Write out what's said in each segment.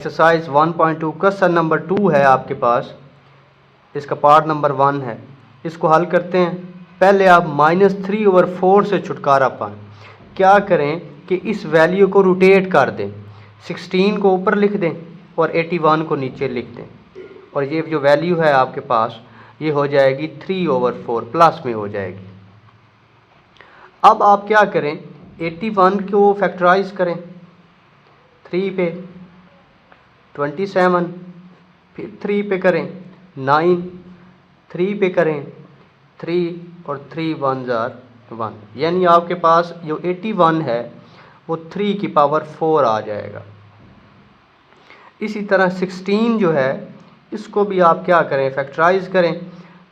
Exercise 1.2 question number 2 है आपके पास, इसका पार्ट नंबर 1 है। इसको हल करते हैं। पहले आप -3/4 से छुटकारा पाएं। क्या करें कि इस वैल्यू को रोटेट कर दें, 16 को ऊपर लिख दें और 81 को नीचे लिख दें, और ये जो वैल्यू है आपके पास ये हो जाएगी 3/4 प्लस में हो जाएगी। अब आप क्या करें, 81 को फैक्टराइज करें 3 पे, 27, फिर 3 पे करें 9, 3 पे करें 3 और 3 1 जार 1, यानी आपके पास जो 81 है वो 3 की पावर 4 आ जाएगा। इसी तरह 16 जो है इसको भी आप क्या करें, फैक्टराइज करें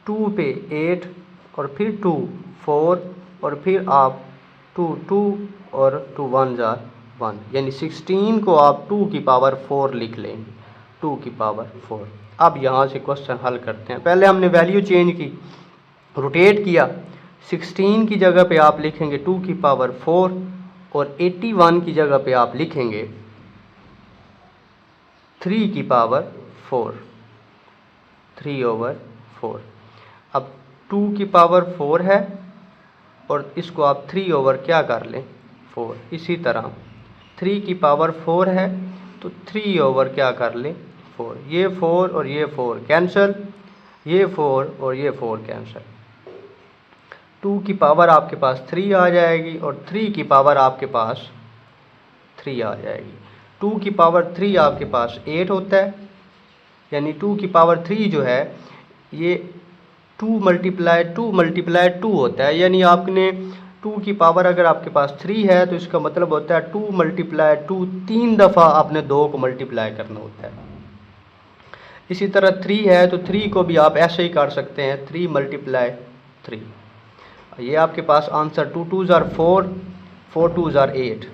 2 पे 8 और फिर 2 4 और फिर आप 2 2 और 2 1 जार 1, यानी 16 को आप 2 की पावर 4 लिख लेंगे, 2 की पावर 4। अब यहाँ से क्वेश्चन हल करते हैं। पहले हमने वैल्यू चेंज की, रोटेट किया, 16 की जगह पे आप लिखेंगे 2 की पावर 4 और 81 की जगह पे आप लिखेंगे 3 की पावर 4, 3/4। अब 2 की पावर 4 है और इसको आप 3 ओवर क्या कर लें 4। इसी तरह 3 की पावर 4 है तो 3 ओवर क्या कर लें 4। ये 4 और ये 4 कैंसिल, ये 4 और ये 4 कैंसिल। 2 की पावर आपके पास 3 आ जाएगी और 3 की पावर आपके पास 3 आ जाएगी। 2 की पावर 3 आपके पास 8 होता है, यानी 2 की पावर 3 जो है ये 2 मल्टीप्लाई 2 होता है, यानी आपने 2 की पावर अगर आपके पास 3 है तो इसका मतलब होता है 2 मल्टीप्लाई 2, 3 दफ़ा आपने 2 को मल्टीप्लाई करना होता है। इसी तरह 3 है तो 3 को भी आप ऐसे ही कर सकते हैं 3 मल्टीप्लाई 3। ये आपके पास आंसर 2 2 जार 4, 4 2 जार 8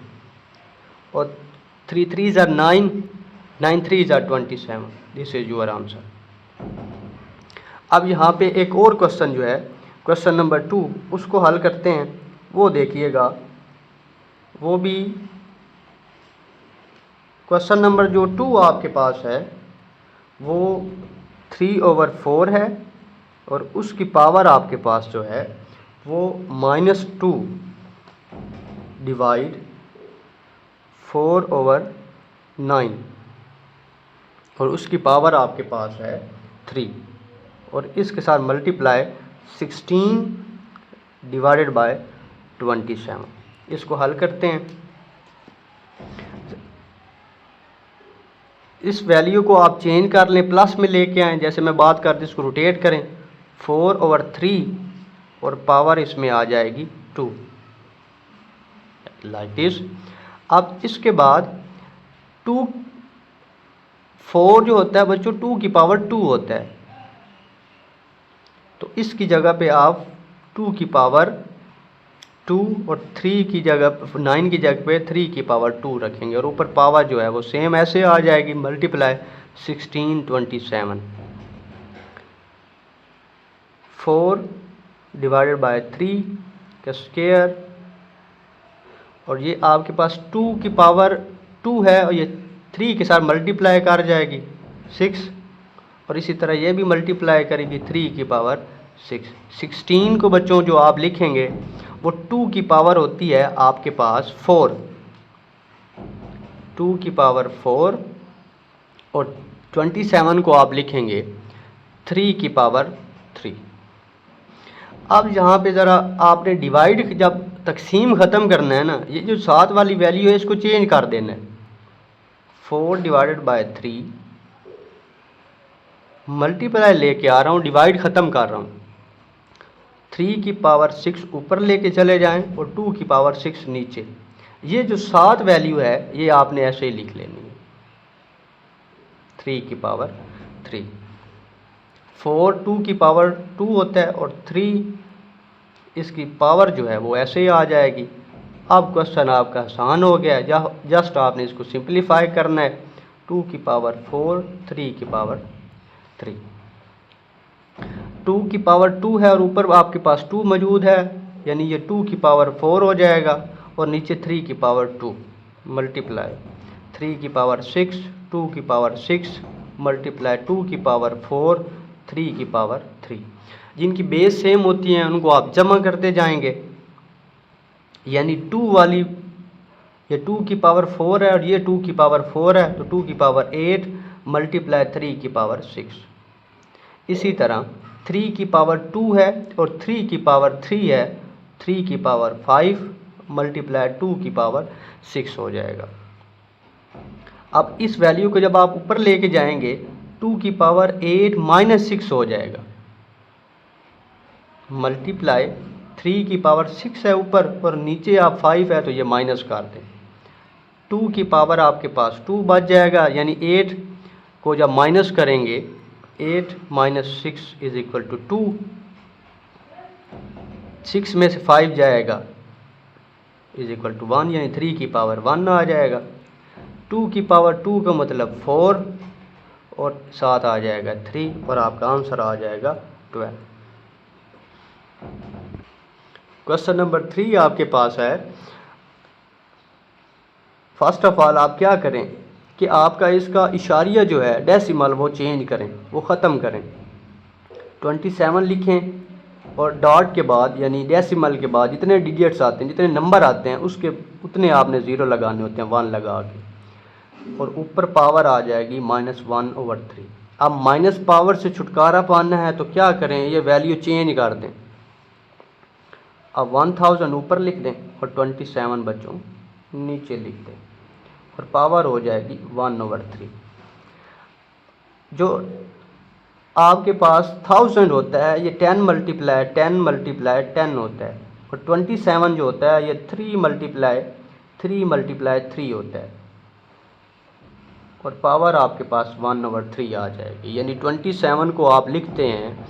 और 3 3 jar 9, 9 3 jar 27। This is your answer. अब यहाँ पे एक और क्वेश्चन जो है क्वेश्चन नंबर 2 उसको हल करते हैं। वो देखिएगा, वो भी क्वेश्चन नंबर जो 2 आपके पास है वो 3/4 है और उसकी पावर आपके पास जो है वो -2 डिवाइड 4/9 और उसकी पावर आपके पास है 3 और इसके साथ मल्टीप्लाई 16 डिवाइडेड बाय 27। इसको हल करते हैं। इस वैल्यू को आप चेंज कर लें, प्लस में लेके आएँ, जैसे मैं बात करती इसको रोटेट करें 4/3 और पावर इसमें आ जाएगी 2, लाइक दिस। अब इसके बाद 2 4 जो होता है बच्चों 2 की पावर 2 होता है, तो इसकी जगह पे आप 2 की पावर 2 और 3 की जगह 9 की जगह पे 3 की पावर 2 रखेंगे और ऊपर पावर जो है वो सेम ऐसे आ जाएगी, मल्टीप्लाई 16 27, 4 डिवाइडेड बाय 3 का स्क्वायर और ये आपके पास 2 की पावर 2 है और ये 3 के साथ मल्टीप्लाई कर जाएगी 6 और इसी तरह ये भी मल्टीप्लाई करेगी 3 की पावर 6। 16 को बच्चों जो आप लिखेंगे वो 2 की पावर होती है आपके पास 4, 2 की पावर 4 और 27 को आप लिखेंगे 3 की पावर 3। अब यहाँ पे ज़रा आपने डिवाइड जब तकसीम ख़त्म करना है ना, ये जो 7 वाली वैल्यू है इसको चेंज कर देना है। 4 डिवाइडेड बाय 3 मल्टीप्लाई लेके आ रहा हूँ, डिवाइड ख़त्म कर रहा हूँ। 3 की पावर 6 ऊपर लेके चले जाएं और 2 की पावर 6 नीचे। ये जो 7 वैल्यू है ये आपने ऐसे ही लिख लेनी है, 3 की पावर 3। 4 2 की पावर 2 होता है और 3 इसकी पावर जो है वो ऐसे ही आ जाएगी। अब क्वेश्चन आपका आसान हो गया है, जस्ट आपने इसको सिंप्लीफाई करना है। 2 की पावर 4, 3 की पावर 3। 2 की पावर 2 है और ऊपर आपके पास 2 मौजूद है, यानी ये 2 की पावर 4 हो जाएगा और नीचे 3 की पावर 2 मल्टीप्लाई 3 की पावर 6, 2 की पावर 6 मल्टीप्लाई 2 की पावर 4 3 की पावर 3। जिनकी बेस सेम होती हैं उनको आप जमा करते जाएंगे, यानी 2 वाली ये 2 की पावर 4 है और ये 2 की पावर 4 है, तो 2 की पावर 8 मल्टीप्लाई 3 की पावर 6। इसी तरह 3 की पावर 2 है और 3 की पावर 3 है, 3 की पावर 5 मल्टीप्लाई 2 की पावर 6 हो जाएगा। अब इस वैल्यू को जब आप ऊपर लेके जाएंगे 2 की पावर 8 माइनस 6 हो जाएगा, मल्टीप्लाई 3 की पावर 6 है ऊपर और नीचे आप 5 है तो ये माइनस कर दें। 2 की पावर आपके पास 2 बच जाएगा, यानी 8 को जब माइनस करेंगे 8 माइनस 6 इज इक्वल टू 2। 6 में से 5 जाएगा इज इक्वल टू 1, यानी 3 की पावर 1 आ जाएगा। 2 की पावर 2 का मतलब 4 और साथ आ जाएगा 3 और आपका आंसर आ जाएगा 12। क्वेश्चन नंबर 3 आपके पास है। फर्स्ट ऑफ ऑल आप क्या करें कि आपका इसका इशारिया जो है डेसिमल वो चेंज करें, वो ख़त्म करें। 27 लिखें और डॉट के बाद यानी डेसिमल के बाद जितने डिजिट्स आते हैं, जितने नंबर आते हैं उसके उतने आपने ज़ीरो लगाने होते हैं 1 लगा के, और ऊपर पावर आ जाएगी -1/3। अब माइनस पावर से छुटकारा पाना है तो क्या करें, ये वैल्यू चेंज कर दें। अब 1000 ऊपर लिख दें और 27 बच्चों नीचे लिख दें और पावर हो जाएगी 1/3। जो आपके पास 1000 होता है ये 10 मल्टीप्लाई 10 मल्टीप्लाई 10 होता है, और 27 जो होता है ये 3 मल्टीप्लाई 3 मल्टीप्लाई 3 होता है, और पावर आपके पास 1/3 आ जाएगी। यानी 27 को आप लिखते हैं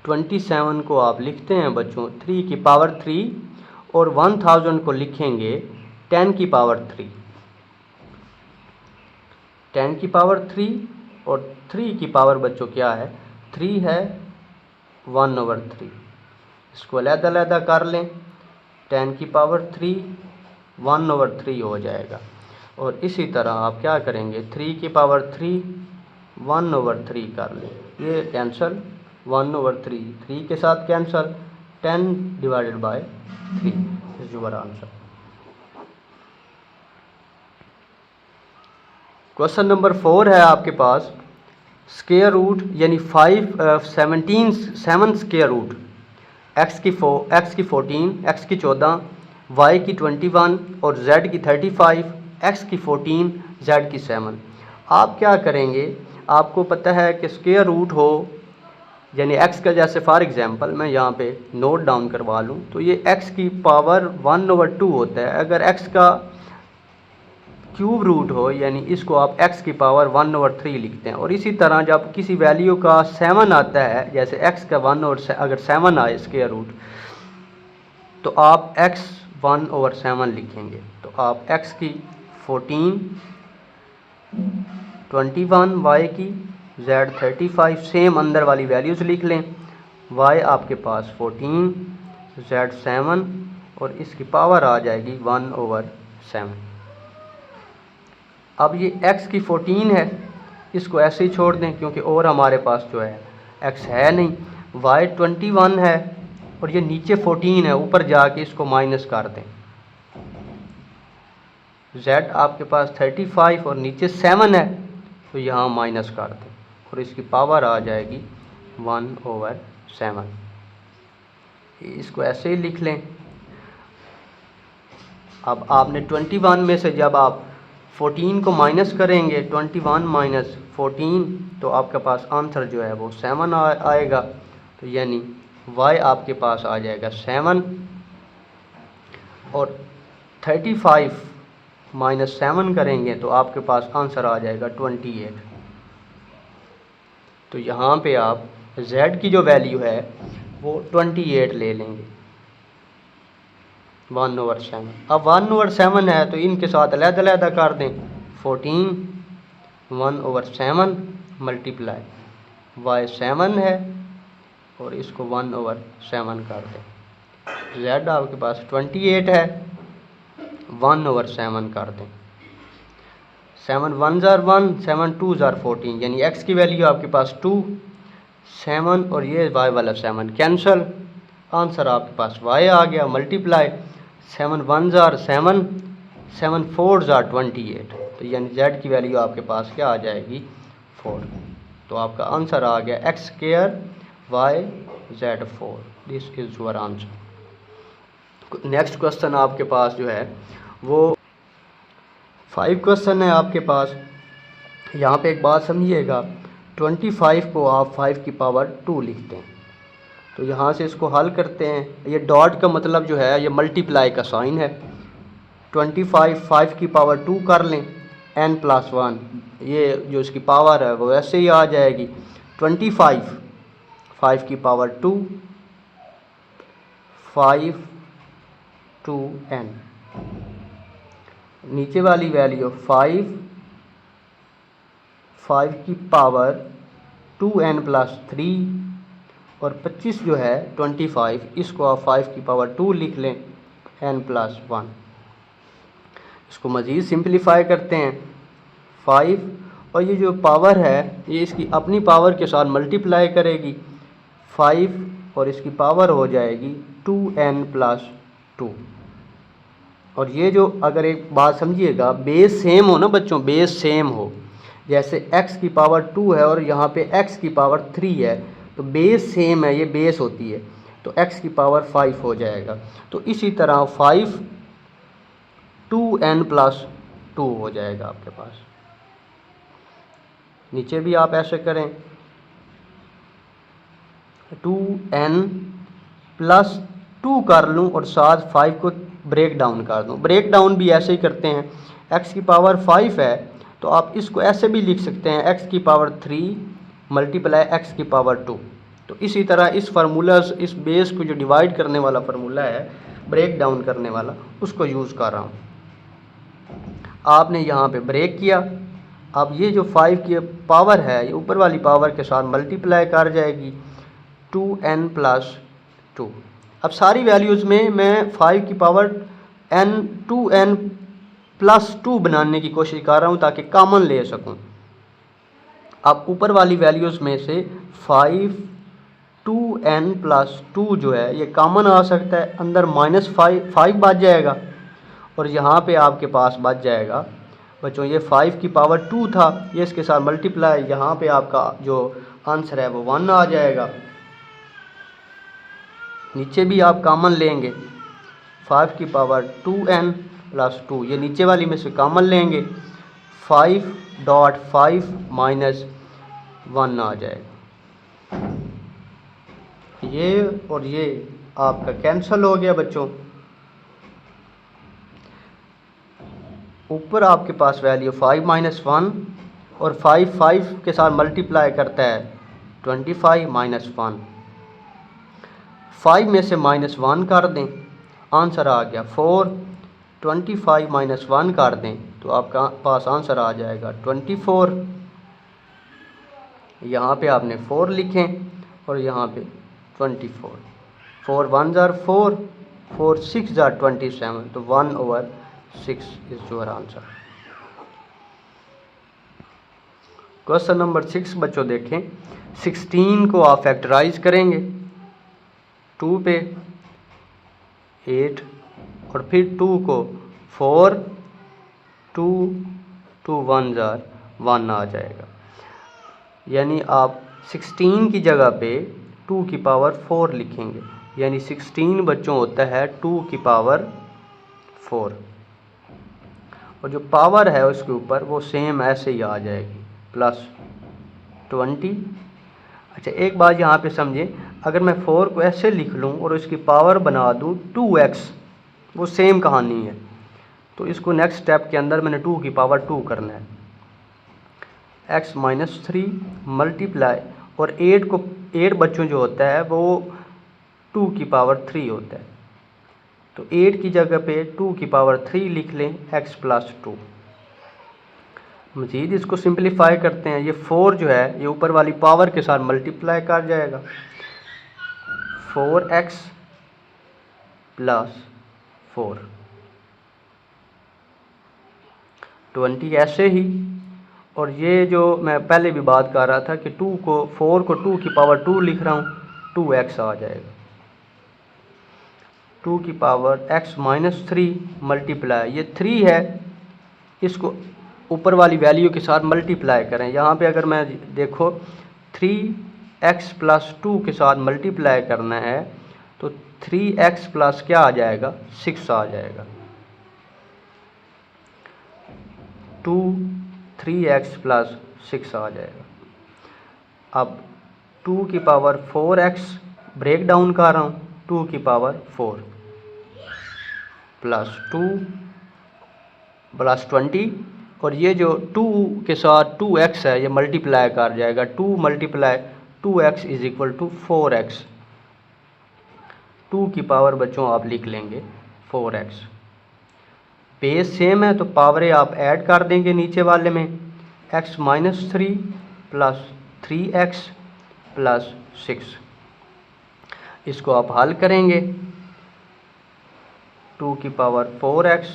27 को आप लिखते हैं बच्चों 3 की पावर 3, और 1000 को लिखेंगे 10 की पावर 3। 10 की पावर 3 और 3 की पावर बच्चों क्या है, 3 है 1/3। इसको अलग-अलग कर लें, 10 की पावर 3 1/3 हो जाएगा। और इसी तरह आप क्या करेंगे 3 की पावर 3 1/3 कर लें, ये कैंसल 1/3 3 के साथ cancel, 10 divided by 3 is your answer. Question number 4 है आपके पास। स्क्वायर रूट यानी 7 स्क्वायर रूट x की 14, x की 14, y की 21 और z की 35, x की 14, z की 7। आप क्या करेंगे, आपको पता है कि स्क्वायर रूट हो यानी x का, जैसे फॉर एग्जांपल मैं यहाँ पे नोट डाउन करवा लूँ तो ये x की पावर 1/2 होता है। अगर x का क्यूब रूट हो यानी इसको आप x की पावर 1/3 लिखते हैं। और इसी तरह जब किसी वैल्यू का 7 आता है, जैसे x का 1 अगर 7 आए स्क्वायर रूट, तो आप x 1/7 लिखेंगे। तो आप x की 14, 21, y की z 35, सेम अंदर वाली वैल्यूज लिख लें। y आपके पास 14, z 7 और इसकी पावर आ जाएगी 1/7। अब ये x की 14 है, इसको ऐसे ही छोड़ दें क्योंकि और हमारे पास जो है x है नहीं। y 21 है और ये नीचे 14 है, ऊपर जाके इसको माइनस कर दें। z आपके पास 35 और नीचे 7 है तो यहाँ माइनस कर दें और इसकी पावर आ जाएगी 1/7। इसको ऐसे ही लिख लें। अब आपने 21 में से जब आप 14 को माइनस करेंगे 21 माइनस 14 तो आपके पास आंसर जो है वो 7 आएगा। तो यानी y आपके पास आ जाएगा 7 और 35 माइनस 7 करेंगे तो आपके पास आंसर आ जाएगा 28। तो यहाँ पे आप z की जो वैल्यू है वो 28 ले लेंगे 1/7। अब 1/7 है तो इनके साथ अलग-अलग कर दें। 14 1/7 मल्टीप्लाई y 7 है और इसको 1/7 कर दें। z आपके पास 28 है 1/7 कर दें। 7 1 ज़ार 1, 7 2 ज़ार 14, यानी x की वैल्यू आपके पास 2, 7 और ये y वाला 7 कैंसल, आंसर आपके पास y आ गया। मल्टीप्लाई 7 1 ज़ार 7, 7 4 ज़ार 28, तो यानी z की वैल्यू आपके पास क्या आ जाएगी 4। तो आपका आंसर आ गया x square y z 4, this is your answer. Next question आपके पास जो है वो 5 क्वेश्चन है आपके पास। यहाँ पे एक बात समझिएगा, 25 को आप 5 की पावर 2 लिखते हैं, तो यहाँ से इसको हल करते हैं। ये डॉट का मतलब जो है ये मल्टीप्लाई का साइन है। 25 5 की पावर 2 कर लें, n+1, ये जो इसकी पावर है वो ऐसे ही आ जाएगी। 25 5 की पावर 2, 5 2n, नीचे वाली वैल्यू 5 की पावर 2n+3 और 25 जो है 25, इसको आप 5 की पावर 2 लिख लें, n+1। इसको मज़ीद सिंप्लीफाई करते हैं, 5 और ये जो पावर है ये इसकी अपनी पावर के साथ मल्टीप्लाई करेगी, 5 और इसकी पावर हो जाएगी 2n+2। और ये जो अगर एक बात समझिएगा, बेस सेम हो ना बच्चों, बेस सेम हो, जैसे x की पावर 2 है और यहाँ पे x की पावर 3 है, तो बेस सेम है, ये बेस होती है, तो x की पावर 5 हो जाएगा। तो इसी तरह 5 2n+2 हो जाएगा आपके पास। नीचे भी आप ऐसे करें, 2n+2 कर लूँ और साथ 5 को ब्रेक डाउन कर दूँ। ब्रेक डाउन भी ऐसे ही करते हैं, x की पावर 5 है तो आप इसको ऐसे भी लिख सकते हैं, x की पावर 3 मल्टीप्लाई x की पावर 2। तो इसी तरह इस फार्मूला, इस बेस को जो डिवाइड करने वाला फार्मूला है, ब्रेक डाउन करने वाला, उसको यूज़ कर रहा हूँ। आपने यहाँ पे ब्रेक किया, अब ये जो 5 की पावर है ये ऊपर वाली पावर के साथ मल्टीप्लाई कर जाएगी, 2n+2। अब सारी वैल्यूज़ में मैं 5 की पावर 2n+2 बनाने की कोशिश कर रहा हूँ ताकि कॉमन ले सकूँ। अब ऊपर वाली वैल्यूज़ में से 5 2n+2 जो है ये कॉमन आ सकता है, अंदर -5 बच जाएगा और यहाँ पे आपके पास बच जाएगा बच्चों ये 5 की पावर 2 था, ये इसके साथ मल्टीप्लाई, यहाँ पे आपका जो आंसर है वो 1 आ जाएगा। नीचे भी आप कॉमन लेंगे, 5 की पावर 2n+2, ये नीचे वाली में से कॉमन लेंगे, 5.5 -1 आ जाएगा। ये और ये आपका कैंसिल हो गया बच्चों। ऊपर आपके पास वैल्यू 5 -1 और 5 के साथ मल्टीप्लाई करता है 25 -1, 5 में से -1 कर दें, आंसर आ गया 4। 25 -1 कर दें तो आपका पास आंसर आ जाएगा 24। यहाँ पे आपने 4 लिखें और यहाँ पे 24, 4 1 ज़ार 4, 4 6 ज़ार 27, तो 1/6 is your answer. Question number 6 बच्चों देखें, 16 को आप फैक्टराइज करेंगे, 2 पे 8 और फिर 2 को 4, 2 2 1 ज़ार 1 आ जाएगा, यानी आप 16 की जगह पे 2 की पावर 4 लिखेंगे, यानी 16 बच्चों होता है 2 की पावर 4 और जो पावर है उसके ऊपर वो सेम ऐसे ही आ जाएगी, +20। अच्छा एक बात यहाँ पे समझें, अगर मैं 4 को ऐसे लिख लूँ और इसकी पावर बना दूँ 2x, वो सेम कहानी है, तो इसको नेक्स्ट स्टेप के अंदर मैंने 2 की पावर 2 करना है, x -3 मल्टीप्लाई, और 8 बच्चों जो होता है वो 2 की पावर 3 होता है, तो 8 की जगह पे 2 की पावर 3 लिख लें, x+2। मज़ीद इसको सिंप्लीफाई करते हैं, ये 4 जो है ये ऊपर वाली पावर के साथ मल्टीप्लाई कर जाएगा, 4x + 4। 20 ऐसे ही। और ये जो मैं पहले भी बात कर रहा था कि 4 को 2 की पावर 2 लिख रहा हूँ, 2x आ जाएगा। 2 की पावर x माइनस 3 मल्टीप्लाई, ये 3 है, इसको ऊपर वाली वैल्यू के साथ मल्टीप्लाई करें। यहाँ पे अगर मैं देखो 3x प्लस 2 के साथ मल्टीप्लाई करना है तो 3x प्लस क्या आ जाएगा, 6 आ जाएगा। 3x प्लस 6 आ जाएगा। अब 2 की पावर 4x ब्रेक डाउन कर रहा हूँ, 2 की पावर 4 प्लस 2 प्लस 20, और ये जो 2 के साथ 2x है ये मल्टीप्लाई कर जाएगा, 2 multiply 2x is equal to 4x। 2 की पावर बच्चों आप लिख लेंगे 4x। बेस सेम है तो पावरें आप ऐड कर देंगे नीचे वाले में, x minus 3 plus 3x plus 6। इसको आप हल करेंगे, 2 की पावर 4x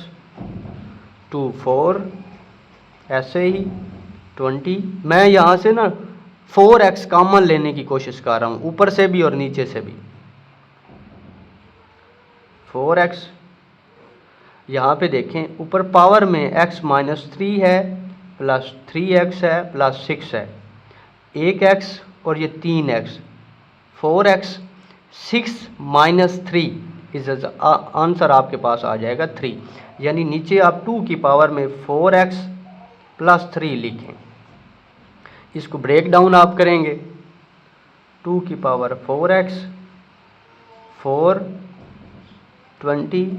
2 4 ऐसे ही 20। मैं यहाँ से ना 4x कॉमन लेने की कोशिश कर रहा हूँ, ऊपर से भी और नीचे से भी। 4x यहाँ पे देखें ऊपर पावर में x माइनस 3 है प्लस 3x है प्लस 6 है, 1x और ये 3x, 4x 6 minus 3 is answer आपके पास आ जाएगा 3। यानी नीचे आप 2 की पावर में 4x प्लस 3 लिखें। इसको ब्रेक डाउन आप करेंगे, 2 की पावर 4x 4 20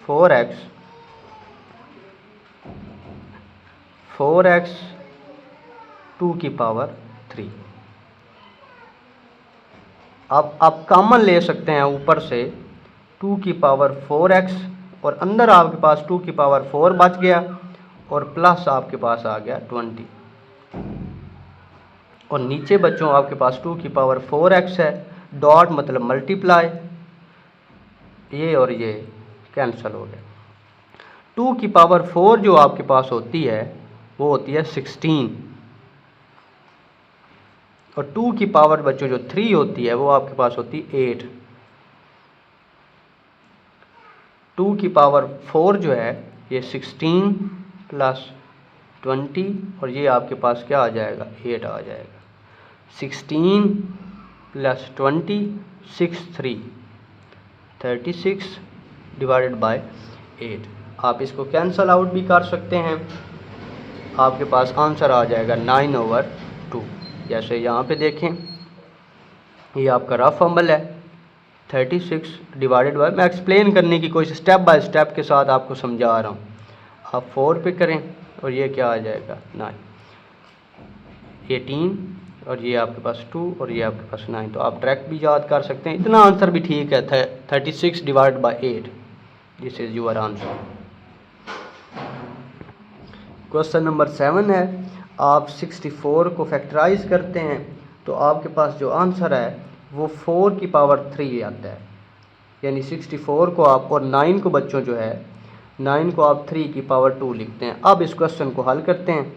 4x 4x 2 की पावर 3। आप कॉमन ले सकते हैं ऊपर से 2 की पावर 4x और अंदर आपके पास 2 की पावर 4 बच गया और प्लस आपके पास आ गया 20, और नीचे बच्चों आपके पास 2 की पावर 4x है, डॉट मतलब मल्टीप्लाई, ये और ये कैंसिल हो गया। 2 की पावर 4 जो आपके पास होती है वो होती है 16, और 2 की पावर बच्चों जो 3 होती है वो आपके पास होती है 8। 2 की पावर 4 जो है ये 16 प्लस 20 और ये आपके पास क्या आ जाएगा, 8 आ जाएगा। 16 प्लस 20 6 3 36 डिवाइडेड बाय 8। आप इसको कैंसल आउट भी कर सकते हैं, आपके पास आंसर आ जाएगा 9/2। जैसे यहाँ पे देखें ये आपका रफ अमल है, 36 डिवाइडेड बाय, मैं एक्सप्लेन करने की कोशिश स्टेप बाय स्टेप के साथ आपको समझा रहा हूँ। आप 4 पे करें और ये क्या आ जाएगा 9, 18 और ये आपके पास 2 और ये आपके पास 9। तो आप डायरेक्ट भी याद कर सकते हैं, इतना आंसर भी ठीक है। 36 divide by 8, this is your answer. Question number 7 है, आप 64 को फैक्टराइज करते हैं तो आपके पास जो आंसर है वो 4 की पावर 3 आता है। यानी 64 को आप और 9 को बच्चों जो है 9 को आप 3 की पावर 2 लिखते हैं। अब इस क्वेश्चन को हल करते हैं।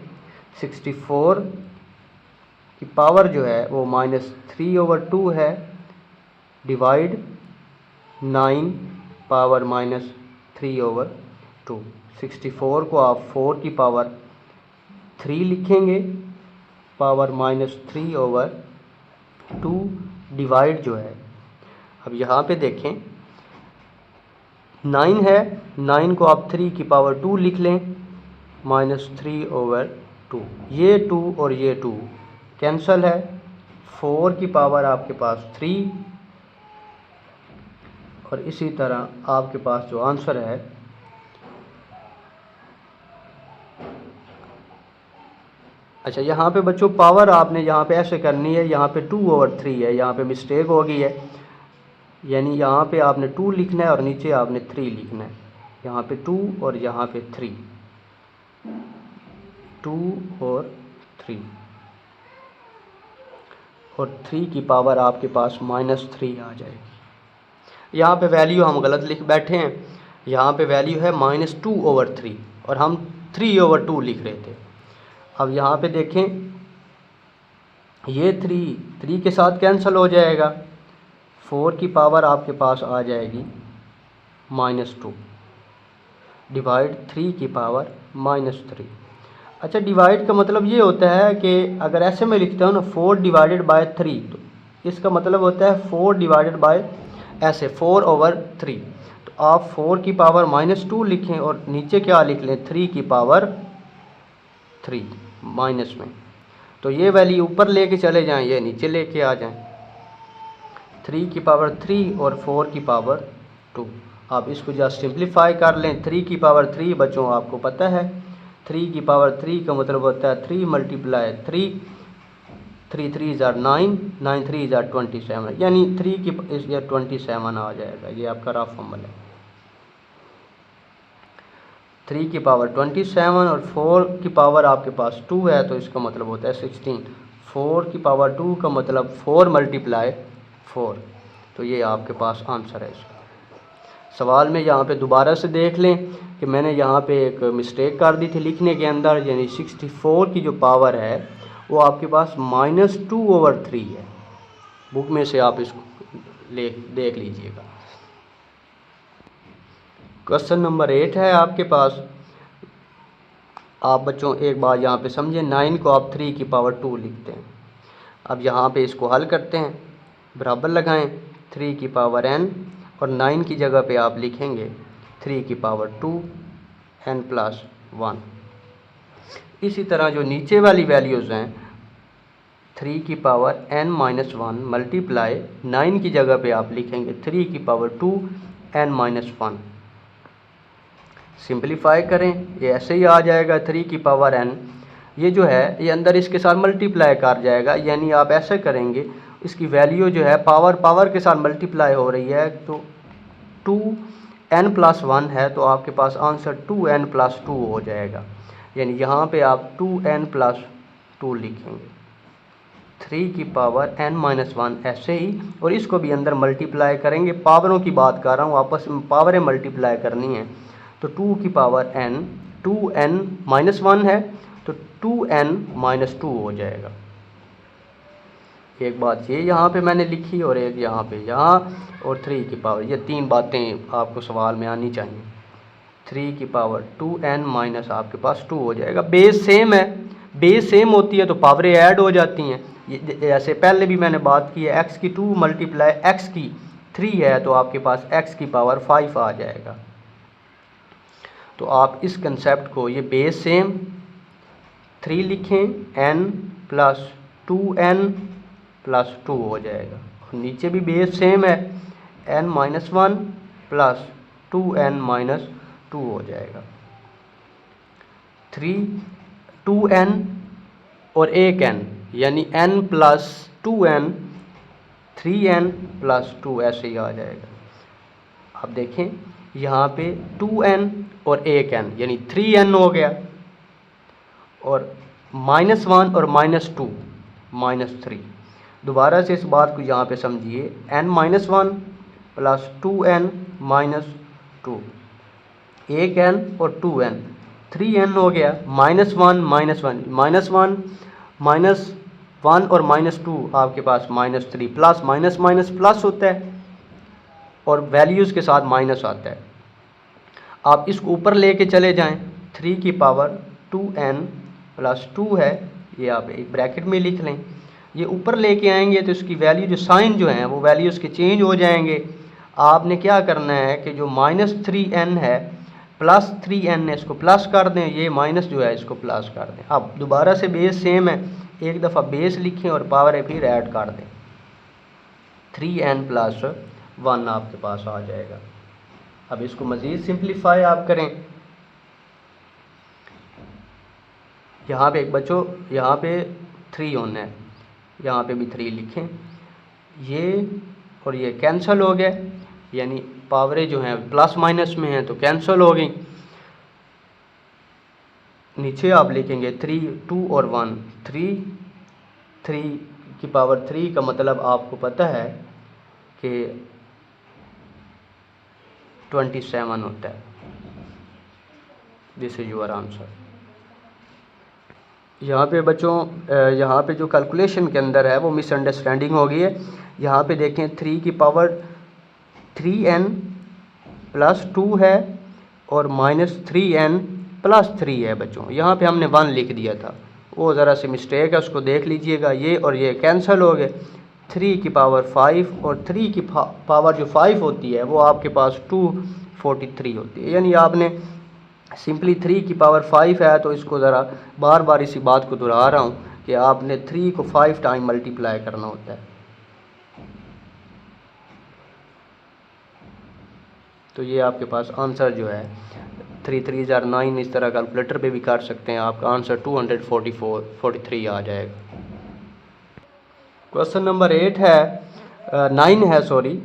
64 की पावर जो है वो -3/2 है, डिवाइड 9 पावर -3/2। 64 को आप 4 की पावर 3 लिखेंगे, पावर -3/2 डिवाइड जो है, अब यहाँ पे देखें 9 है, 9 को आप 3 की पावर 2 लिख लें, -3/2। ये 2 और ये 2 कैंसल है, 4 की पावर आपके पास 3 और इसी तरह आपके पास जो आंसर है अच्छा, यहाँ पे बच्चों पावर आपने यहाँ पे ऐसे करनी है, यहाँ पे 2/3 है, यहाँ पे मिस्टेक हो गई है। यानी यहाँ पे आपने 2 लिखना है और नीचे आपने 3 लिखना है। यहाँ पे 2 और यहाँ पे 3, 2 और 3 और 3 की पावर आपके पास -3 आ जाएगी। यहाँ पे वैल्यू हम गलत लिख बैठे हैं, यहाँ पे वैल्यू है -2/3 और हम 3/2 लिख रहे थे। अब यहाँ पे देखें, ये 3 के साथ कैंसिल हो जाएगा, 4 की पावर आपके पास आ जाएगी -2, डिवाइड 3 की पावर -3। अच्छा, डिवाइड का मतलब ये होता है कि अगर ऐसे में लिखता हूँ ना 4 डिवाइडेड बाय 3, तो इसका मतलब होता है 4 डिवाइडेड बाय ऐसे 4/3। तो आप 4 की पावर -2 लिखें और नीचे क्या लिख लें, 3 की पावर 3 माइनस में। तो ये वैल्यू ऊपर लेके चले जाएं, ये नीचे लेके आ जाएं, 3 की पावर 3 और 4 की पावर 2। आप इसको जस्ट सिंप्लीफाई कर लें। 3 की पावर 3 बच्चों आपको पता है, 3 की पावर 3 का मतलब होता है 3 × 3, 3 3 = 9, 9 3 = 27, यानी 3 की 27 आ जाएगा। ये आपका रफ फॉर्मूला है। 3 की पावर 27 और 4 की पावर आपके पास 2 है, तो इसका मतलब होता है 16। 4 की पावर 2 का मतलब 4 × 4, तो ये आपके पास आंसर है इसका। सवाल में यहाँ पे दोबारा से देख लें कि मैंने यहाँ पे एक मिस्टेक कर दी थी लिखने के अंदर, यानी 64 की जो पावर है वो आपके पास -2/3 है। बुक में से आप इसको देख लीजिएगा। क्वेश्चन नंबर 8 है आपके पास। आप बच्चों एक बार यहाँ पे समझें, 9 को आप 3 की पावर 2 लिखते हैं। अब यहाँ पे इसको हल करते हैं, बराबर लगाएं, 3 की पावर n और 9 की जगह पे आप लिखेंगे 3 की पावर 2 n + 1। इसी तरह जो नीचे वाली वैल्यूज़ हैं, 3 की पावर n - 1 मल्टीप्लाई 9 की जगह पे आप लिखेंगे 3 की पावर 2 n - 1। सिंपलीफाई करें, ये ऐसे ही आ जाएगा 3 की पावर n, ये जो है ये अंदर इसके साथ मल्टीप्लाई कर जाएगा, यानी आप ऐसे करेंगे, इसकी वैल्यू जो है पावर के साथ मल्टीप्लाई हो रही है, तो 2n + 1 है, तो आपके पास आंसर 2n + 2 हो जाएगा। यानी यहाँ पे आप 2n + 2 लिखेंगे, 3 की पावर n - 1 ऐसे ही, और इसको भी अंदर मल्टीप्लाई करेंगे। पावरों की बात कर रहा हूँ, आपस में पावरें मल्टीप्लाई करनी है। तो 2 की पावर n, 2n - 1 है, तो 2n - 2 हो जाएगा। एक बात ये यहाँ पे मैंने लिखी और एक यहाँ पे, और 3 की पावर, ये 3 बातें आपको सवाल में आनी चाहिए। 3 की पावर 2n माइनस आपके पास 2 हो जाएगा। बेस सेम है, बेस सेम होती है तो पावरें ऐड हो जाती हैं। जैसे पहले भी मैंने बात की है, x की 2 मल्टीप्लाई x की 3 है, तो आपके पास x की पावर 5 आ जाएगा। तो आप इस कंसेप्ट को, ये बेस सेम 3 लिखें, n + 2n + 2 हो जाएगा। और नीचे भी बेस सेम है, n - 1 + 2n - 2 हो जाएगा। 2n और 1n, यानी n + 2n, 3n + 2 ऐसे ही आ जाएगा। अब देखें यहाँ पे 2n और 1n यानी 3n हो गया, और -1 और -2 -3। दोबारा से इस बात को यहाँ पे समझिए, n - 1 + 2n - 2, 1n और 2n, 3n हो गया, -1 और -2 आपके पास -3, प्लस माइनस माइनस प्लस होता है और वैल्यूज़ के साथ माइनस आता है। आप इसको ऊपर लेके चले जाएं, 3 की पावर 2n + 2 है, ये आप एक ब्रैकेट में लिख लें। ये ऊपर लेके आएंगे तो इसकी वैल्यू, जो साइन जो हैं वो वैल्यूज़ के चेंज हो जाएंगे। आपने क्या करना है कि जो -3n है +3n है, इसको प्लस कर दें, ये माइनस जो है इसको प्लस कर दें। अब दोबारा से बेस सेम है, एक दफ़ा बेस लिखें और पावर फिर ऐड कर दें, 3n + 1 आपके पास आ जाएगा। अब इसको मज़ीद सिंप्लीफाई आप करें। यहाँ पे एक बच्चों, यहाँ पे 3 होना है, यहाँ पे भी 3 लिखें, ये और ये कैंसिल हो गया, यानी पावरें जो हैं प्लस माइनस में हैं तो कैंसिल हो गई। नीचे आप लिखेंगे 3, 2 और 1, 3 की पावर 3 का मतलब आपको पता है कि 27 होता है। This is your answer. यहाँ पे बच्चों यहाँ पे जो कैलकुलेशन के अंदर है वो मिसअंडरस्टैंडिंग हो गई है। यहाँ पे देखें 3 की पावर 3n प्लस 2 है और -3n प्लस 3 है बच्चों। यहाँ पे हमने 1 लिख दिया था, वो ज़रा सी मिस्टेक है, उसको देख लीजिएगा। ये और ये कैंसिल हो गए। 3 की पावर 5 और 3 की पावर जो 5 होती है वो आपके पास 243 होती है। यानी आपने सिंपली 3 की पावर 5 है, तो इसको ज़रा बार बार इसी बात को दोहरा रहा हूँ कि आपने 3 को 5 टाइम मल्टीप्लाई करना होता है। तो ये आपके पास आंसर जो है 3 3 जार 9, इस तरह कैलकुलेटर पे भी कर सकते हैं। आपका आंसर 243 आ जाएगा। क्वेश्चन नंबर 8 है 9 है सॉरी।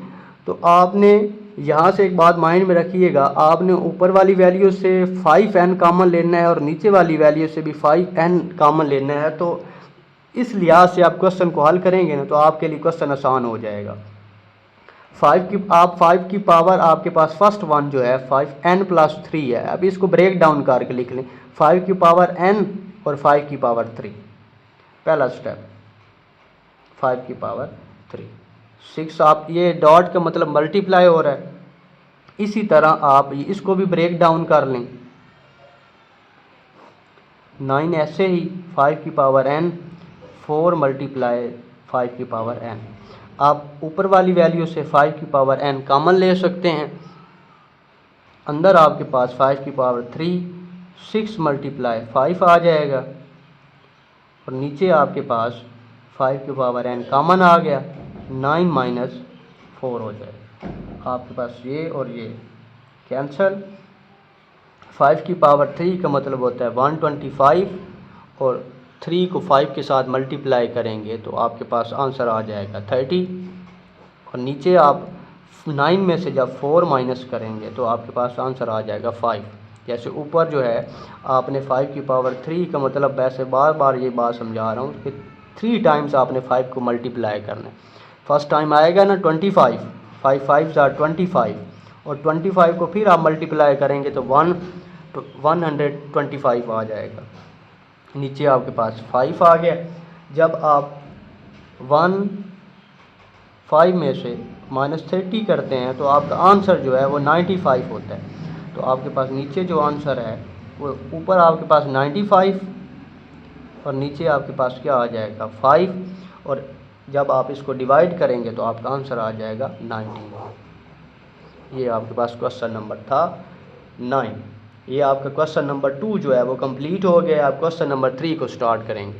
तो आपने यहाँ से एक बात माइंड में रखिएगा, आपने ऊपर वाली वैल्यू से 5n कॉमन लेना है और नीचे वाली वैल्यू से भी 5n कॉमन लेना है। तो इस लिहाज से आप क्वेश्चन को हल करेंगे ना, तो आपके लिए क्वेश्चन आसान हो जाएगा। 5 की पावर आपके पास फर्स्ट वन जो है 5n प्लस 3 है। अब इसको ब्रेक डाउन करके लिख लें, 5 की पावर n और 5 की पावर 3। पहला स्टेप 5 की पावर 3, 6 आप ये डॉट का मतलब मल्टीप्लाई हो रहा है। इसी तरह आप इसको भी ब्रेक डाउन कर लें, 9 ऐसे ही 5 की पावर n 4 मल्टीप्लाई 5 की पावर n। आप ऊपर वाली वैल्यू से 5 की पावर n कॉमन ले सकते हैं। अंदर आपके पास 5 की पावर 3 6 मल्टीप्लाई 5 आ जाएगा और नीचे आपके पास 5 की पावर n कॉमन आ गया, 9 माइनस 4 हो जाएगा। आपके पास ये और ये कैंसल। 5 की पावर 3 का मतलब होता है 125 और 3 को 5 के साथ मल्टीप्लाई करेंगे तो आपके पास आंसर आ जाएगा 30। और नीचे आप 9 में से जब 4 माइनस करेंगे तो आपके पास आंसर आ जाएगा 5। जैसे ऊपर जो है आपने 5 की पावर 3 का मतलब, वैसे बार बार ये बात समझा रहा हूँ कि 3 टाइम्स आपने 5 को मल्टीप्लाई करना है। फर्स्ट टाइम आएगा ना 25, 5 5 आर 25 और 25 को फिर आप मल्टीप्लाई करेंगे तो 125 आ जाएगा। नीचे आपके पास 5 आ गया। जब आप 5 में से -30 करते हैं तो आपका आंसर जो है वो 95 होता है। तो आपके पास नीचे जो आंसर है वो ऊपर आपके पास 95 और नीचे आपके पास क्या आ जाएगा 5, और जब आप इसको डिवाइड करेंगे तो आपका आंसर आ जाएगा 90। ये आपके पास क्वेश्चन नंबर था 9। ये आपका क्वेश्चन नंबर 2 जो है वो कंप्लीट हो गया। आप क्वेश्चन नंबर 3 को स्टार्ट करेंगे।